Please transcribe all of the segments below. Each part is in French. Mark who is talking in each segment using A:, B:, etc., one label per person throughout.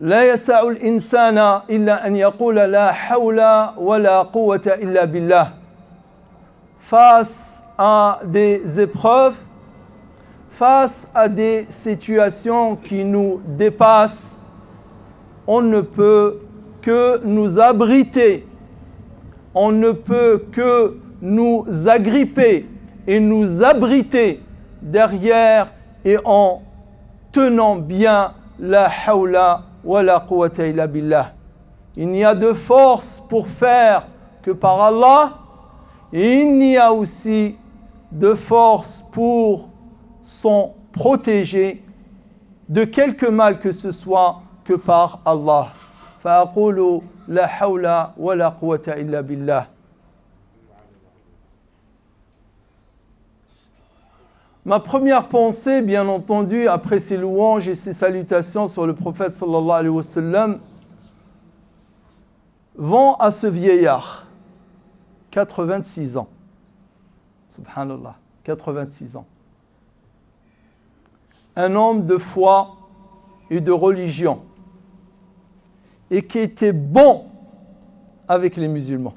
A: لا يسع الإنسان إلا أن يقول لا حول ولا قوة إلا بالله. Face à des épreuves, face à des situations qui nous dépassent, on ne peut que nous abriter, on ne peut que nous agripper et nous abriter derrière et en tenant bien la hawla wa la quwwata illa billah. Il n'y a de force pour faire que par Allah, et il n'y a aussi de force pour s'en protéger de quelque mal que ce soit que par Allah. فأقول لا حول ولا قوة إلا بالله. Ma première pensée, bien entendu, après ces louanges et ces salutations sur le prophète sallallahu alayhi wa sallam, vont à ce vieillard, 86 ans. Subhanallah, 86 ans. Un homme de foi et de religion, et qui était bon avec les musulmans.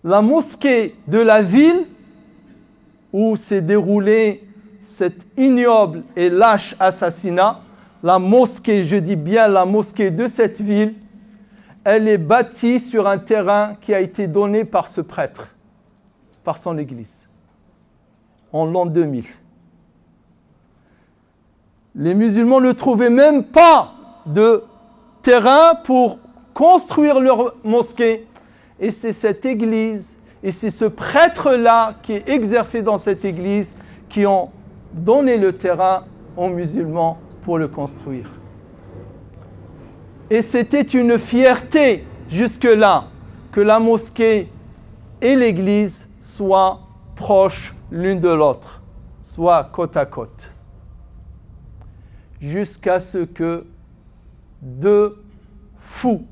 A: La mosquée de la ville où s'est déroulé cet ignoble et lâche assassinat, la mosquée, je dis bien la mosquée de cette ville, elle est bâtie sur un terrain qui a été donné par ce prêtre, par son église, en l'an 2000. Les musulmans ne trouvaient même pas de terrain pour construire leur mosquée. Et c'est cette église, et c'est ce prêtre-là qui est exercé dans cette église qui ont donné le terrain aux musulmans pour le construire. Et c'était une fierté jusque-là que la mosquée et l'église soient proches l'une de l'autre, soient côte à côte. Jusqu'à ce que deux fous,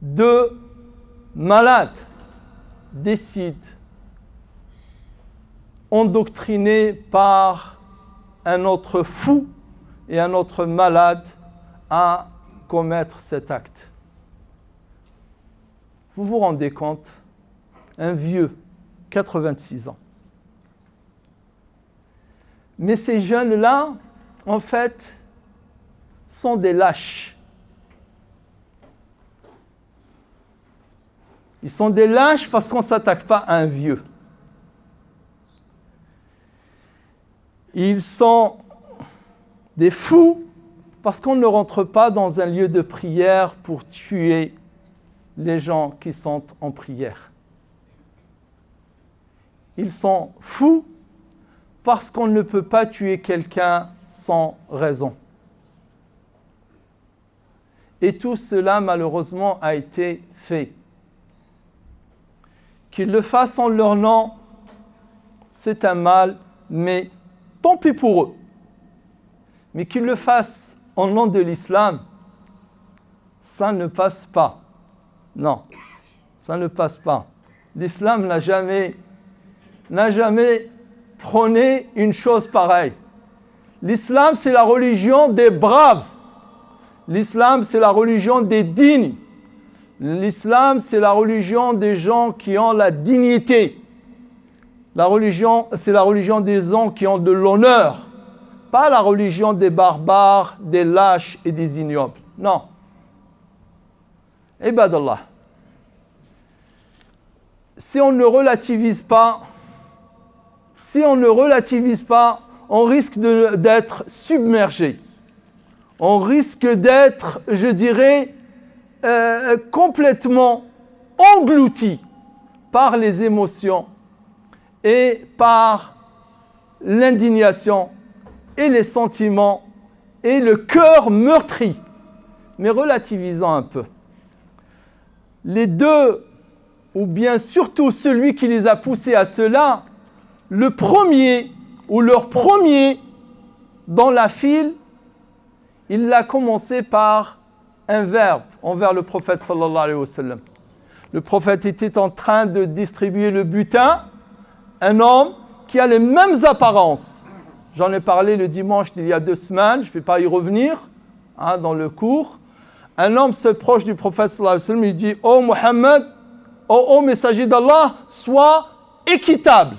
A: deux malades décident, endoctrinés par un autre fou et un autre malade, à commettre cet acte. Vous vous rendez compte? Un vieux, 86 ans. Mais ces jeunes-là, en fait, sont des lâches. Ils sont des lâches parce qu'on ne s'attaque pas à un vieux. Ils sont des fous parce qu'on ne rentre pas dans un lieu de prière pour tuer les gens qui sont en prière. Ils sont fous parce qu'on ne peut pas tuer quelqu'un sans raison. Et tout cela, malheureusement, a été fait. Qu'ils le fassent en leur nom, c'est un mal, mais tant pis pour eux. Mais qu'ils le fassent en nom de l'islam, ça ne passe pas. Non, ça ne passe pas. L'islam n'a jamais prôné une chose pareille. L'islam, c'est la religion des braves. L'islam, c'est la religion des dignes. L'islam, c'est la religion des gens qui ont la dignité. C'est la religion des gens qui ont de l'honneur. Pas la religion des barbares, des lâches et des ignobles. Non. Ibadallah. Si on ne relativise pas, on risque d'être submergé. On risque d'être, je dirais, complètement englouti par les émotions et par l'indignation et les sentiments et le cœur meurtri. Mais relativisons un peu. Les deux, ou bien surtout celui qui les a poussés à cela, le premier ou leur premier dans la file, il a commencé par un verbe envers le prophète sallallahu alayhi wa sallam. Le prophète était en train de distribuer le butin, un homme qui a les mêmes apparences. J'en ai parlé le dimanche d'il y a 2 semaines, je ne vais pas y revenir dans le cours. Un homme se proche du prophète sallallahu alayhi wa sallam, il dit « Oh Muhammad, oh messager d'Allah, sois équitable,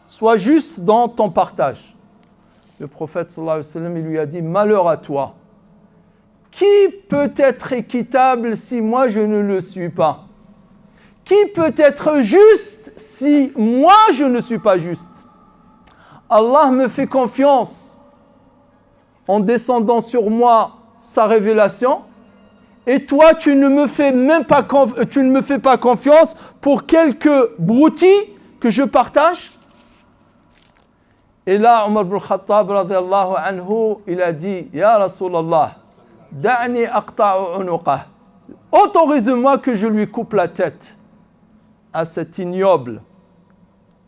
A: sois juste dans ton partage. » Le prophète sallallahu alayhi wa sallam, il lui a dit « Malheur à toi. Qui peut être équitable si moi je ne le suis pas? Qui peut être juste si moi je ne suis pas juste? Allah me fait confiance en descendant sur moi sa révélation, et toi tu ne me fais pas confiance pour quelques broutilles que je partage. Et là, Omar ibn Khattab radiyallahu anhu, il a dit « Ya Rasulallah, da'ni aqta'u unuqah. Autorise-moi que je lui coupe la tête à cet ignoble,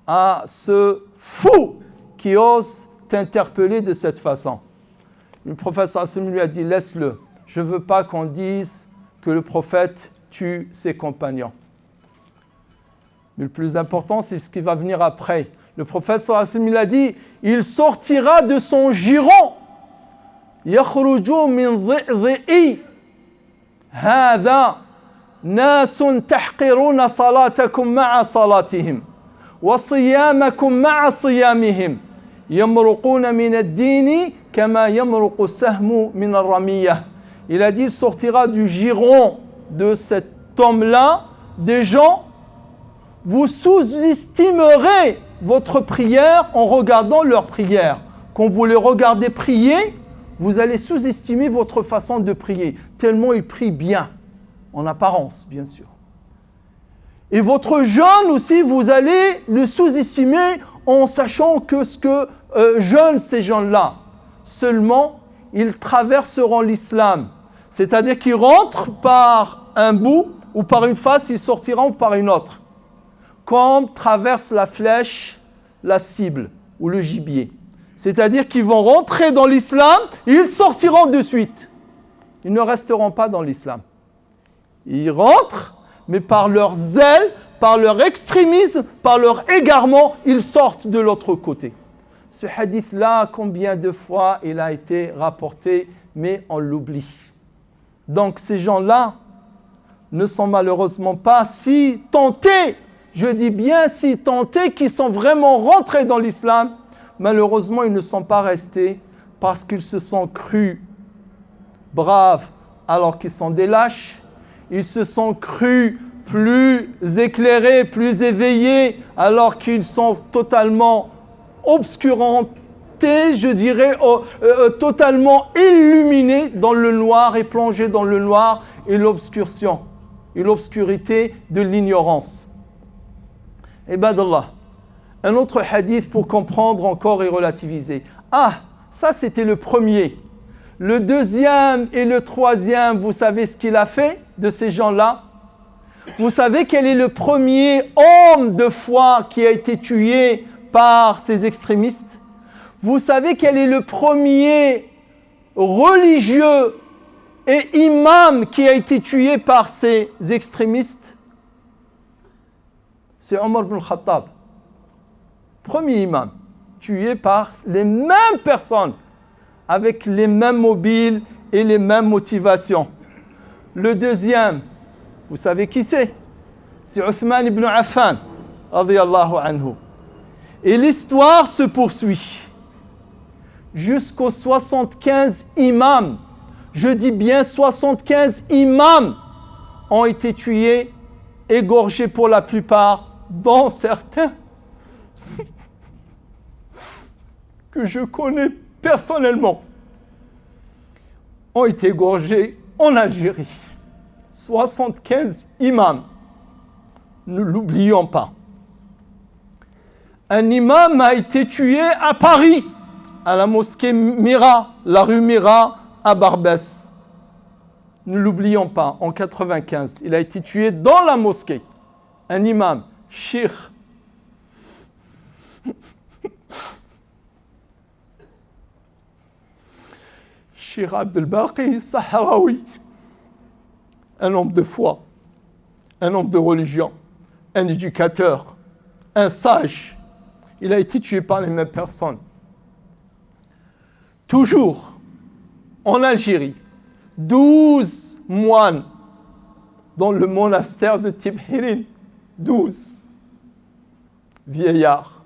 A: à ce fou qui ose t'interpeller de cette façon. » Le prophète sallallahu alayhi wa sallam lui a dit « Laisse-le, je ne veux pas qu'on dise que le prophète tue ses compagnons. » Mais le plus important, c'est ce qui va venir après. Le prophète sallallahu alayhi wa sallam, il a dit « Il sortira de son giron. يخرج من ضئضئي هذا ناس تحقرون صلاتكم مع صلاتهم وصيامكم مع صيامهم يمرقون من الدين كما يمرق السهم من الرمية. » Il a dit, il sortira du giron de cet homme-là des gens. Vous sous-estimerez votre prière en regardant leur prière. Quand vous les regardez prier, vous allez sous-estimer votre façon de prier, tellement ils prient bien, en apparence, bien sûr. Et votre jeûne aussi, vous allez le sous-estimer en sachant que ce que jeûnent ces gens-là, seulement ils traverseront l'islam. C'est-à-dire qu'ils rentrent par un bout ou par une face, ils sortiront par une autre. Comme traverse la flèche, la cible ou le gibier. C'est-à-dire qu'ils vont rentrer dans l'islam et ils sortiront de suite. Ils ne resteront pas dans l'islam. Ils rentrent, mais par leur zèle, par leur extrémisme, par leur égarement, ils sortent de l'autre côté. Ce hadith-là, combien de fois il a été rapporté, mais on l'oublie. Donc ces gens-là ne sont malheureusement pas si tentés, je dis bien si tentés, qu'ils sont vraiment rentrés dans l'islam. Malheureusement, ils ne sont pas restés parce qu'ils se sont crus braves alors qu'ils sont des lâches. Ils se sont crus plus éclairés, plus éveillés alors qu'ils sont totalement obscurantés, je dirais, totalement illuminés dans le noir et plongés dans le noir et l'obscurité de l'ignorance. Ibadallah. Un autre hadith pour comprendre encore et relativiser. Ah, ça c'était le premier. Le deuxième et le troisième, vous savez ce qu'il a fait de ces gens-là? Vous savez quel est le premier homme de foi qui a été tué par ces extrémistes? Vous savez quel est le premier religieux et imam qui a été tué par ces extrémistes? C'est Omar ibn Khattab. Premier imam, tué par les mêmes personnes, avec les mêmes mobiles et les mêmes motivations. Le deuxième, vous savez qui c'est? C'est Uthman ibn Affan, radiyallahu anhu. Et l'histoire se poursuit jusqu'aux 75 imams. Je dis bien 75 imams ont été tués, égorgés pour la plupart, dont certains que je connais personnellement, ont été égorgés en Algérie. 75 imams. Ne l'oublions pas. Un imam a été tué à Paris, à la mosquée Mira, la rue Mira, à Barbès. Ne l'oublions pas, en 95. Il a été tué dans la mosquée. Un imam, Cheikh. Cheikh Abdelbaqi Sahraoui, un homme de foi, un homme de religion, un éducateur, un sage. Il a été tué par les mêmes personnes. toujours en Algérie, 12 moines dans le monastère de Tibhirin, 12 vieillards,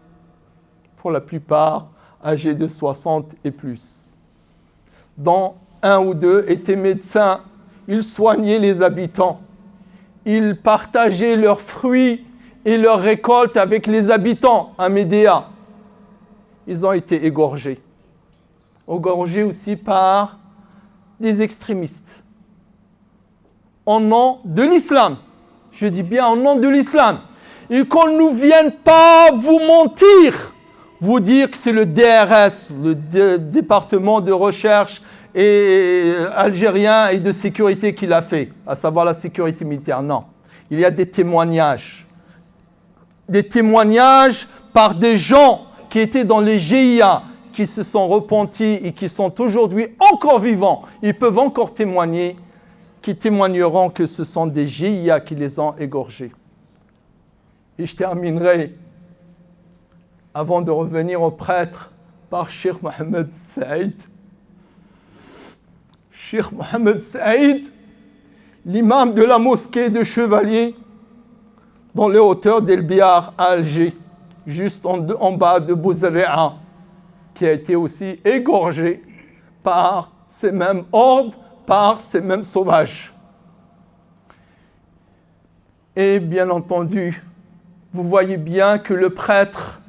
A: pour la plupart âgés de 60 et plus, dont un ou deux étaient médecins. Ils soignaient les habitants, ils partageaient leurs fruits et leurs récoltes avec les habitants à Médéa. Ils ont été égorgés aussi par des extrémistes, en nom de l'islam. Je dis bien en nom de l'islam. Et qu'on ne vienne pas vous mentir, vous dire que c'est le DRS, le département de recherche algérien et de sécurité qui l'a fait, à savoir la sécurité militaire. Non, il y a des témoignages par des gens qui étaient dans les GIA, qui se sont repentis et qui sont aujourd'hui encore vivants. Ils peuvent encore témoigner, qui témoigneront que ce sont des GIA qui les ont égorgés. Et je terminerai, avant de revenir au prêtre, par Cheikh Mohamed Saïd. Cheikh Mohamed Saïd, l'imam de la mosquée de Chevalier, dans les hauteurs d'El Biar à Alger, juste en bas de Bouzarea, qui a été aussi égorgé par ces mêmes hordes, par ces mêmes sauvages. Et bien entendu, vous voyez bien que le prêtre,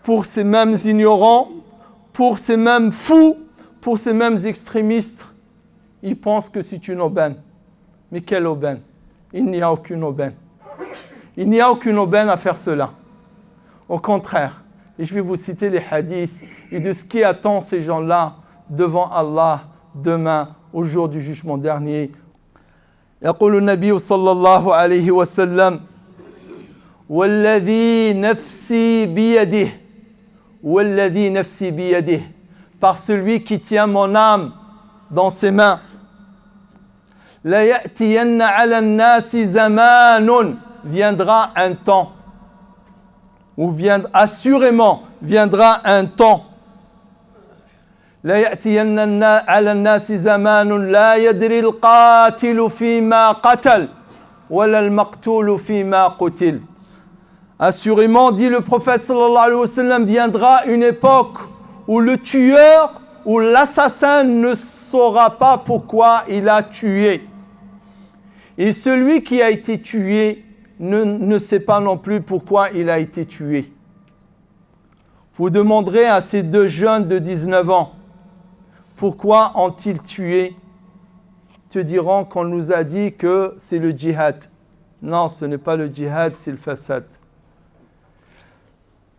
A: pour ces mêmes ignorants, pour ces mêmes fous, pour ces mêmes extrémistes, il pense que c'est une aubaine. Mais quelle aubaine? Il n'y a aucune aubaine. Il n'y a aucune aubaine à faire cela. Au contraire, et je vais vous citer les hadiths et de ce qui attend ces gens-là devant Allah demain, au jour du jugement dernier. يقول النبي صلى الله عليه وسلم والذي نفسي بيده والذي نفسي بيده, par celui qui tient mon âme dans ses mains. لا يأتين على الناس زمان, viendra un temps, ou assurément viendra un temps. لا يأتين على الناس زمان لا يدري القاتل فيما قتل ولا المقتول فيما قتل. Assurément, dit le prophète sallallahu alayhi wa sallam, viendra une époque où le tueur ou l'assassin ne saura pas pourquoi il a tué. Et celui qui a été tué ne sait pas non plus pourquoi il a été tué. Vous demanderez à ces deux jeunes de 19 ans, pourquoi ont-ils tué? Ils te diront qu'on nous a dit que c'est le djihad. Non, ce n'est pas le djihad, c'est le fasad.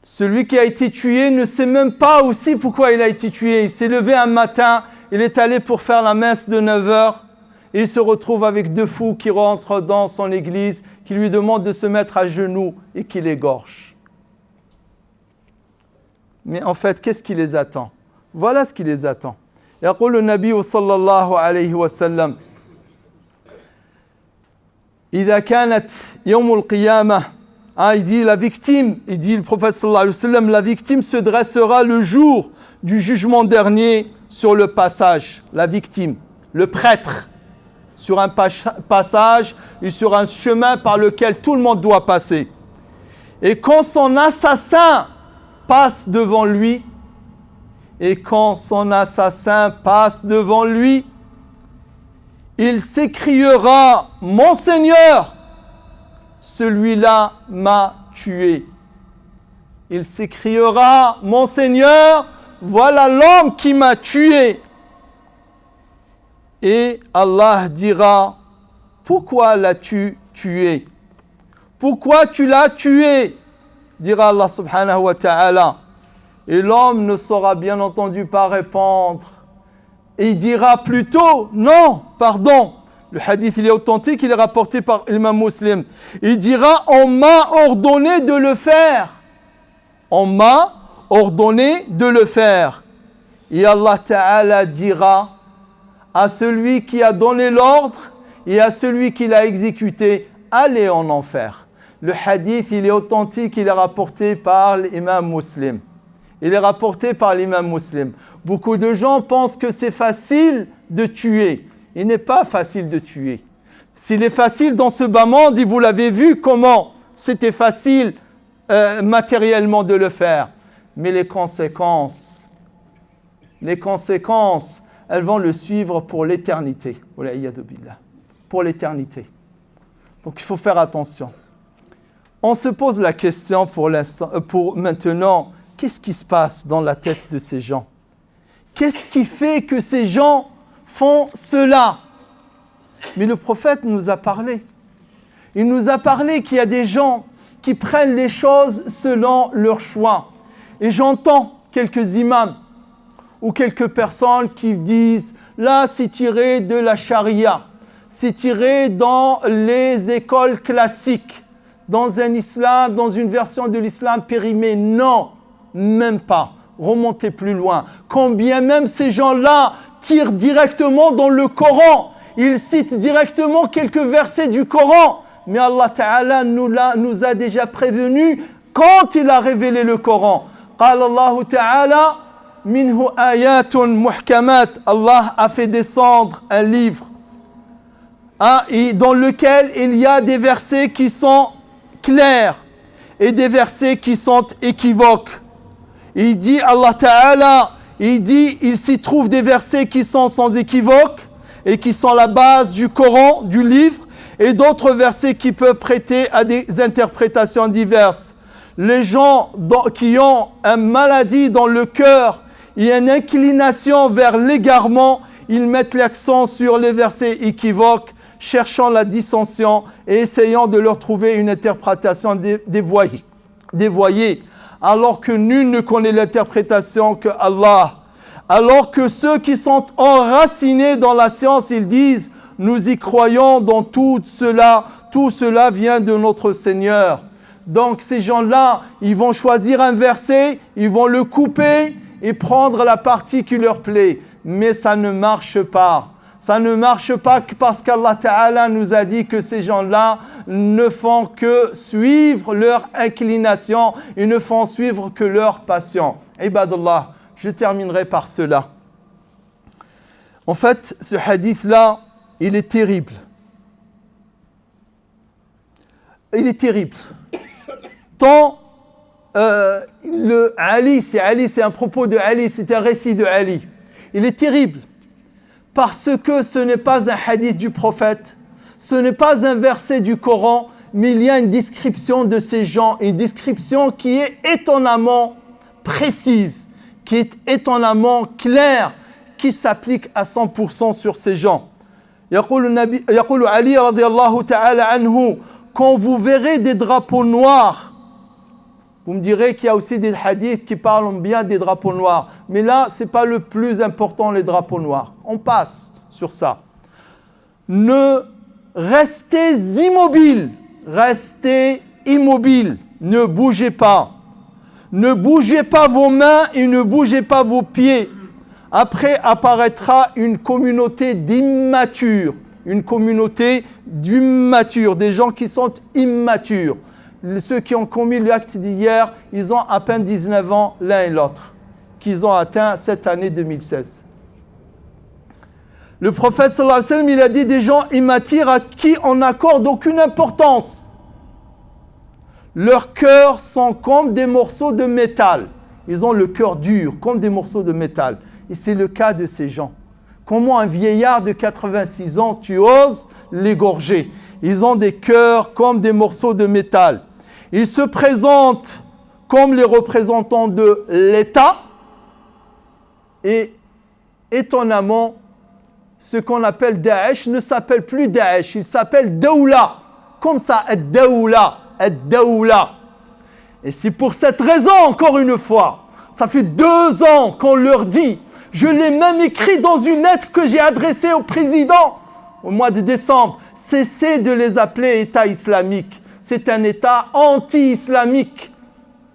A: Celui qui a été tué ne sait même pas aussi pourquoi il a été tué. Il s'est levé un matin, il est allé pour faire la messe de 9h et il se retrouve avec deux fous qui rentrent dans son église, qui lui demandent de se mettre à genoux et qui l'égorgent. Mais en fait, qu'est-ce qui les attend? Voilà ce qui les attend. يقول النبي صلى الله عليه وسلم إذا كانت يوم القيامة, il dit la victime, il dit le prophète sallallahu alayhi wa sallam, la victime se dressera le jour du jugement dernier sur le passage, la victime, le prêtre, sur un passage et sur un chemin par lequel tout le monde doit passer. Et quand son assassin passe devant lui, il s'écriera « Mon Seigneur, celui-là m'a tué. » Il s'écriera « Mon Seigneur, voilà l'homme qui m'a tué. » Et Allah dira « Pourquoi l'as-tu tué? Pourquoi tu l'as tué ?» dira Allah subhanahu wa ta'ala. Et l'homme ne saura bien entendu pas répondre. Et il dira plutôt, non, pardon. Le hadith, il est authentique, il est rapporté par l'imam Muslim. Il dira, on m'a ordonné de le faire. On m'a ordonné de le faire. Et Allah Ta'ala dira à celui qui a donné l'ordre et à celui qui l'a exécuté, allez en enfer. Le hadith, il est authentique, il est rapporté par l'imam Muslim. Il est rapporté par l'imam Muslim. Beaucoup de gens pensent que c'est facile de tuer. Il n'est pas facile de tuer. S'il est facile dans ce bas monde, vous l'avez vu comment c'était facile matériellement de le faire. Mais les conséquences, elles vont le suivre pour l'éternité. Pour l'éternité. Donc il faut faire attention. On se pose la question pour maintenant, qu'est-ce qui se passe dans la tête de ces gens? Qu'est-ce qui fait que ces gens font cela? Mais le prophète nous a parlé. Il nous a parlé qu'il y a des gens qui prennent les choses selon leur choix. Et j'entends quelques imams ou quelques personnes qui disent « là, c'est tiré de la charia, c'est tiré dans les écoles classiques, dans un islam, dans une version de l'islam périmé. » Non, même pas. Remontez plus loin. Combien même ces gens-là tirent directement dans le Coran. Ils citent directement quelques versets du Coran. Mais Allah Ta'ala nous a déjà prévenus quand il a révélé le Coran. قال الله تعالى منه آيات محكمات. Allah a fait descendre un livre dans lequel il y a des versets qui sont clairs et des versets qui sont équivoques. Il dit, Allah Ta'ala, il s'y trouve des versets qui sont sans équivoque et qui sont la base du Coran, du livre, et d'autres versets qui peuvent prêter à des interprétations diverses. Les gens qui ont une maladie dans le cœur et une inclination vers l'égarement, ils mettent l'accent sur les versets équivoques, cherchant la dissension et essayant de leur trouver une interprétation dévoyée. Alors que nul ne connaît l'interprétation que Allah. Alors que ceux qui sont enracinés dans la science, ils disent « Nous y croyons dans tout cela vient de notre Seigneur ». Donc ces gens-là, ils vont choisir un verset, ils vont le couper et prendre la partie qui leur plaît. Mais ça ne marche pas. Ça ne marche pas parce qu'Allah Ta'ala nous a dit que ces gens-là ne font que suivre leur inclination, ils ne font suivre que leur passion. Ibadallah, je terminerai par cela. En fait, ce hadith-là, il est terrible. Il est terrible. Tant Ali, c'est un propos de Ali, c'est un récit de Ali. Il est terrible. Parce que ce n'est pas un hadith du prophète, ce n'est pas un verset du Coran, mais il y a une description de ces gens, une description qui est étonnamment précise, qui est étonnamment claire, qui s'applique à 100% sur ces gens. يقول Ali radiyallahu ta'ala anhu, quand vous verrez des drapeaux noirs, vous me direz qu'il y a aussi des hadiths qui parlent bien des drapeaux noirs. Mais là, ce n'est pas le plus important, les drapeaux noirs. On passe sur ça. Ne restez immobiles. Restez immobiles. Ne bougez pas. Ne bougez pas vos mains et ne bougez pas vos pieds. Après apparaîtra une communauté d'immatures. Une communauté d'immatures. Des gens qui sont immatures. Ceux qui ont commis l'acte d'hier, ils ont à peine 19 ans l'un et l'autre, qu'ils ont atteint cette année 2016. Le prophète sallallahu alayhi wa sallam, il a dit des gens immatures à qui on n'accorde aucune importance. Leurs cœurs sont comme des morceaux de métal. Ils ont le cœur dur, comme des morceaux de métal. Et c'est le cas de ces gens. Comment un vieillard de 86 ans, tu oses l'égorger? Ils ont des cœurs comme des morceaux de métal. Ils se présentent comme les représentants de l'État et étonnamment, ce qu'on appelle Daesh ne s'appelle plus Daesh, il s'appelle Daoula. Comme ça, Daoula. Et c'est pour cette raison, encore une fois, ça fait 2 ans qu'on leur dit, je l'ai même écrit dans une lettre que j'ai adressée au président au mois de décembre, cessez de les appeler État islamique. C'est un État anti-islamique.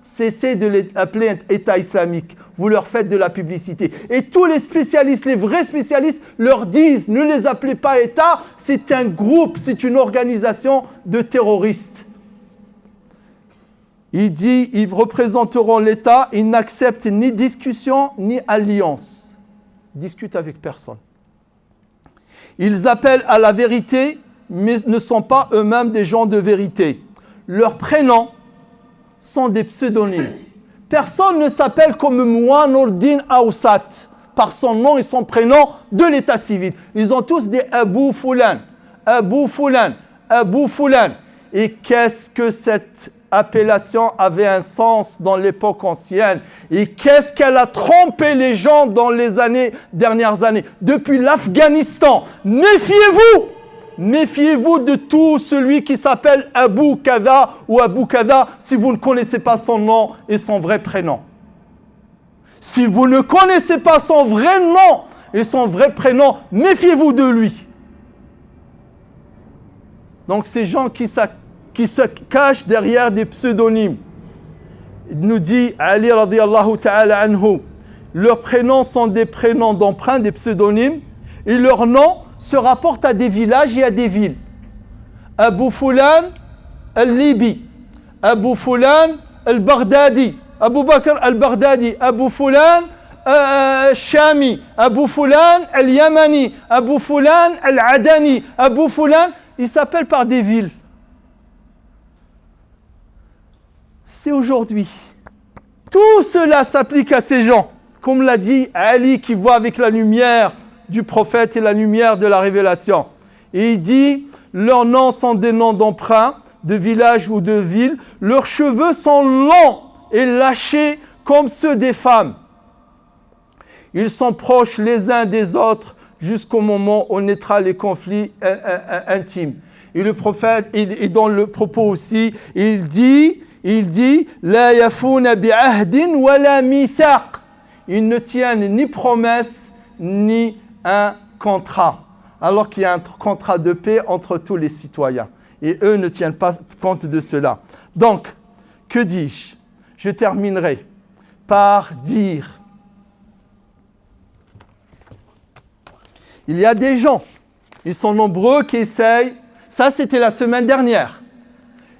A: Cessez de les appeler État islamique. Vous leur faites de la publicité. Et tous les spécialistes, les vrais spécialistes, leur disent, ne les appelez pas État, c'est un groupe, c'est une organisation de terroristes. Il dit, ils représenteront l'État, ils n'acceptent ni discussion ni alliance. Ils discutent avec personne. Ils appellent à la vérité, mais ne sont pas eux-mêmes des gens de vérité. Leurs prénoms sont des pseudonymes. Personne ne s'appelle comme Mouanourdine Aoussat par son nom et son prénom de l'état civil. Ils ont tous des Abou Foulan, Abou Foulan, Abou Foulan. Et qu'est-ce que cette appellation avait un sens dans l'époque ancienne? Et qu'est-ce qu'elle a trompé les gens dans les dernières années? Depuis l'Afghanistan, méfiez-vous! Méfiez-vous de tout celui qui s'appelle Abou Kada ou Abou Kada si vous ne connaissez pas son nom et son vrai prénom. Si vous ne connaissez pas son vrai nom et son vrai prénom, méfiez-vous de lui. Donc ces gens qui se cachent derrière des pseudonymes. Il nous dit Ali radiyallahu ta'ala anhu, leurs prénoms sont des prénoms d'emprunt, des pseudonymes, et leurs noms se rapportent à des villages et à des villes. Abu Fulan al-Libi, Abu Fulan al-Baghdadi, Abu Bakr al-Baghdadi, Abu Fulan al-Shami, Abu Fulan al-Yamani, Abu Fulan al-Adani, Abu Fulan, ils s'appellent par des villes. C'est aujourd'hui. Tout cela s'applique à ces gens. Comme l'a dit Ali qui voit avec la lumière du prophète et la lumière de la révélation. Et il dit, leurs noms sont des noms d'emprunt, de village ou de ville. Leurs cheveux sont longs et lâchés comme ceux des femmes. Ils sont proches les uns des autres jusqu'au moment où naîtra les conflits intimes. Et le prophète, et dans le propos aussi, il dit, la yafuna bi'ahdin wala mithaq. Ils ne tiennent ni promesse ni un contrat, alors qu'il y a un contrat de paix entre tous les citoyens. Et eux ne tiennent pas compte de cela. Donc, que dis-je? Je terminerai par dire, il y a des gens, ils sont nombreux qui essayent, ça c'était la semaine dernière,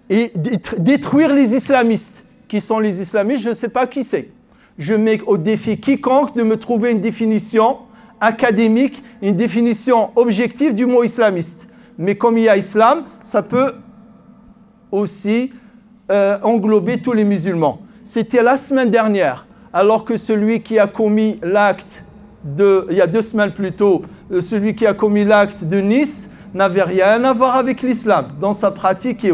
A: et détruire les islamistes. Qui sont les islamistes? Je ne sais pas qui c'est. Je mets au défi quiconque de me trouver une définition académique, une définition objective du mot islamiste. Mais comme il y a islam, ça peut aussi englober tous les musulmans. C'était la semaine dernière, alors que celui qui a commis l'acte il y a 2 semaines plus tôt, celui qui a commis l'acte de Nice n'avait rien à voir avec l'islam dans sa pratique.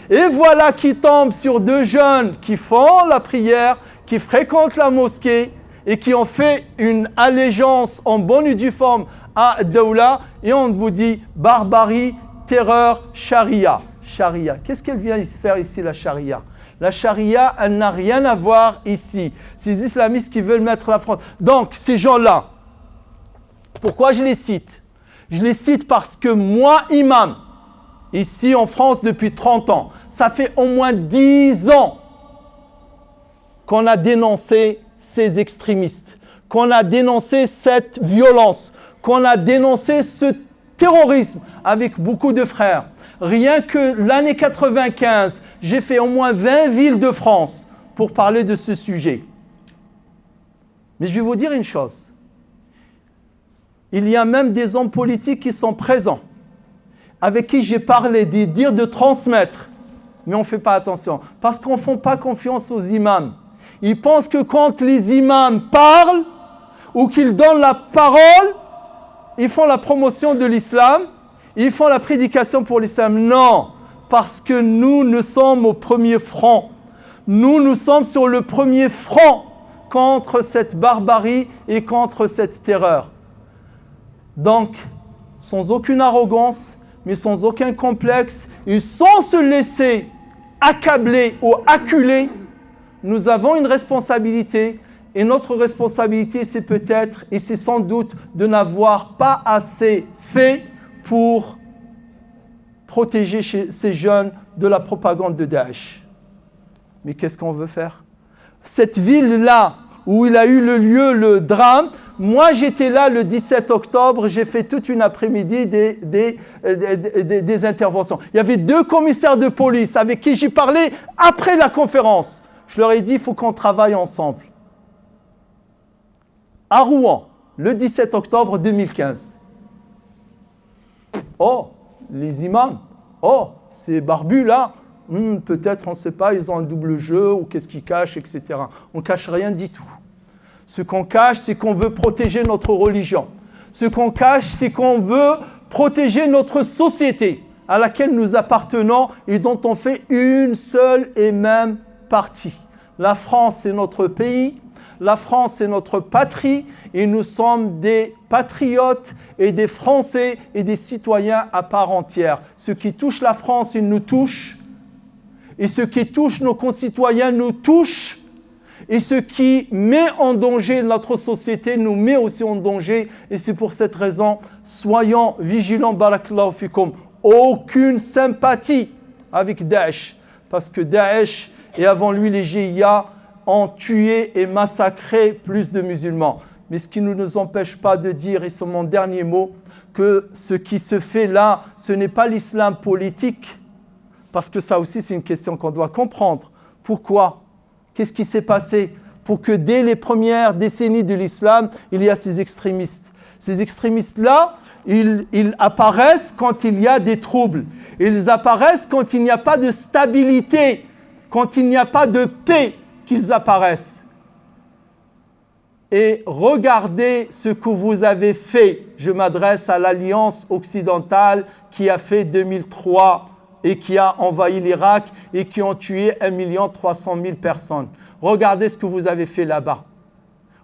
A: Et voilà qui tombe sur 2 jeunes qui font la prière, qui fréquentent la mosquée et qui ont fait une allégeance en bonne et due forme à Daoula, et on vous dit barbarie, terreur, charia. Charia. Qu'est-ce qu'elle vient faire ici, la charia? La charia, elle n'a rien à voir ici. Ces islamistes qui veulent mettre la France. Donc, ces gens-là, pourquoi je les cite? Je les cite parce que moi, imam, ici en France depuis 30 ans, ça fait au moins 10 ans qu'on a dénoncé ces extrémistes, qu'on a dénoncé cette violence, qu'on a dénoncé ce terrorisme avec beaucoup de frères. Rien que l'année 95, j'ai fait au moins 20 villes de France pour parler de ce sujet. Mais je vais vous dire une chose. Il y a même des hommes politiques qui sont présents, avec qui j'ai parlé, de transmettre, mais on ne fait pas attention, parce qu'on ne fait pas confiance aux imams. Ils pensent que quand les imams parlent, ou qu'ils donnent la parole, ils font la promotion de l'islam, ils font la prédication pour l'islam. Non, parce que nous sommes au premier front. Nous sommes sur le premier front contre cette barbarie et contre cette terreur. Donc, sans aucune arrogance, mais sans aucun complexe, et sans se laisser accabler ou acculer, nous avons une responsabilité. Et notre responsabilité, c'est peut-être, et c'est sans doute, de n'avoir pas assez fait pour protéger ces jeunes de la propagande de Daesh. Mais qu'est-ce qu'on veut faire? Cette ville-là, où il a eu le drame, Moi, j'étais là le 17 octobre, j'ai fait toute une après-midi des interventions. Il y avait 2 commissaires de police avec qui j'ai parlé après la conférence. Je leur ai dit, il faut qu'on travaille ensemble. À Rouen, le 17 octobre 2015. Oh, les imams, oh, ces barbus là, peut-être, on ne sait pas, ils ont un double jeu ou qu'est-ce qu'ils cachent, etc. On ne cache rien du tout. Ce qu'on cache, c'est qu'on veut protéger notre religion. Ce qu'on cache, c'est qu'on veut protéger notre société à laquelle nous appartenons et dont on fait une seule et même partie. La France, c'est notre pays. La France, c'est notre patrie. Et nous sommes des patriotes et des Français et des citoyens à part entière. Ce qui touche la France, il nous touche. Et ce qui touche nos concitoyens nous touche. Et ce qui met en danger notre société nous met aussi en danger. Et c'est pour cette raison, soyons vigilants, barakallahu fikum. Aucune sympathie avec Daesh. Parce que Daesh et avant lui les GIA ont tué et massacré plus de musulmans. Mais ce qui ne nous empêche pas de dire, et c'est mon dernier mot, que ce qui se fait là, ce n'est pas l'islam politique. Parce que ça aussi, c'est une question qu'on doit comprendre. Pourquoi ? Qu'est-ce qui s'est passé pour que dès les premières décennies de l'islam, il y a ces extrémistes. Ces extrémistes-là, ils apparaissent quand il y a des troubles. Ils apparaissent quand il n'y a pas de stabilité, quand il n'y a pas de paix qu'ils apparaissent. Et regardez ce que vous avez fait. Je m'adresse à l'Alliance occidentale qui a fait 2003 et qui a envahi l'Irak et qui ont tué 1 300 000 personnes. Regardez ce que vous avez fait là-bas.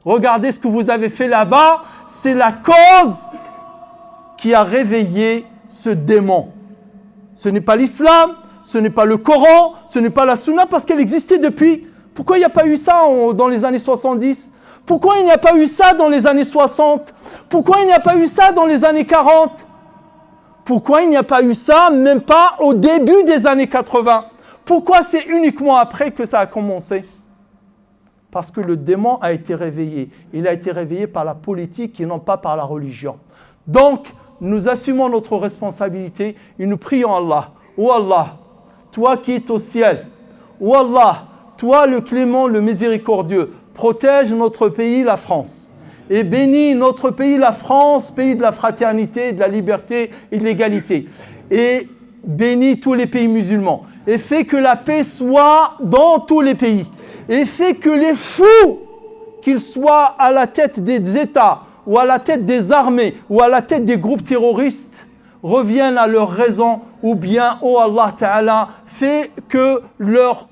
A: Regardez ce que vous avez fait là-bas. C'est la cause qui a réveillé ce démon. Ce n'est pas l'islam, ce n'est pas le Coran, ce n'est pas la Sunna parce qu'elle existait depuis. Pourquoi il n'y a pas eu ça dans les années 70 ? Pourquoi il n'y a pas eu ça dans les années 60 ? Pourquoi il n'y a pas eu ça dans les années 40 ? Pourquoi il n'y a pas eu ça, même pas au début des années 80 ? Pourquoi c'est uniquement après que ça a commencé ? Parce que le démon a été réveillé. Il a été réveillé par la politique et non pas par la religion. Donc, nous assumons notre responsabilité et nous prions Allah. Oh Allah, toi qui es au ciel. Oh Allah, toi le clément, le miséricordieux, protège notre pays, la France. Et bénis notre pays, la France, pays de la fraternité, de la liberté et de l'égalité. Et bénis tous les pays musulmans. Et fais que la paix soit dans tous les pays. Et fais que les fous, qu'ils soient à la tête des États, ou à la tête des armées, ou à la tête des groupes terroristes, reviennent à leur raison, ou bien, oh Allah Ta'ala, fais que leur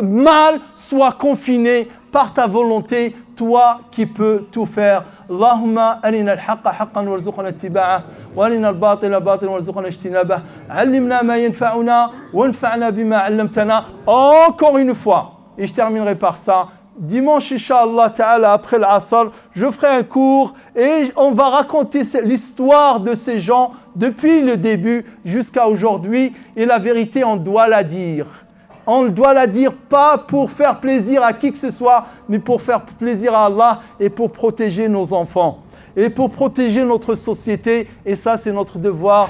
A: mal soit confiné par ta volonté, toi qui peux tout faire. Allahumma arina al-haqqa haqqan warzuqna ittiba'ah wa arina al-batila batilan warzuqna ijtinabah. Allimna ma yanfa'una wanfa'na bima 'allamtana. Encore une fois, et je terminerai par ça. Dimanche, Inch'Allah Ta'ala, après l'Asr, je ferai un cours et on va raconter l'histoire de ces gens depuis le début jusqu'à aujourd'hui. Et la vérité, on doit la dire. On doit la dire pas pour faire plaisir à qui que ce soit, mais pour faire plaisir à Allah et pour protéger nos enfants. Et pour protéger notre société. Et ça, c'est notre devoir.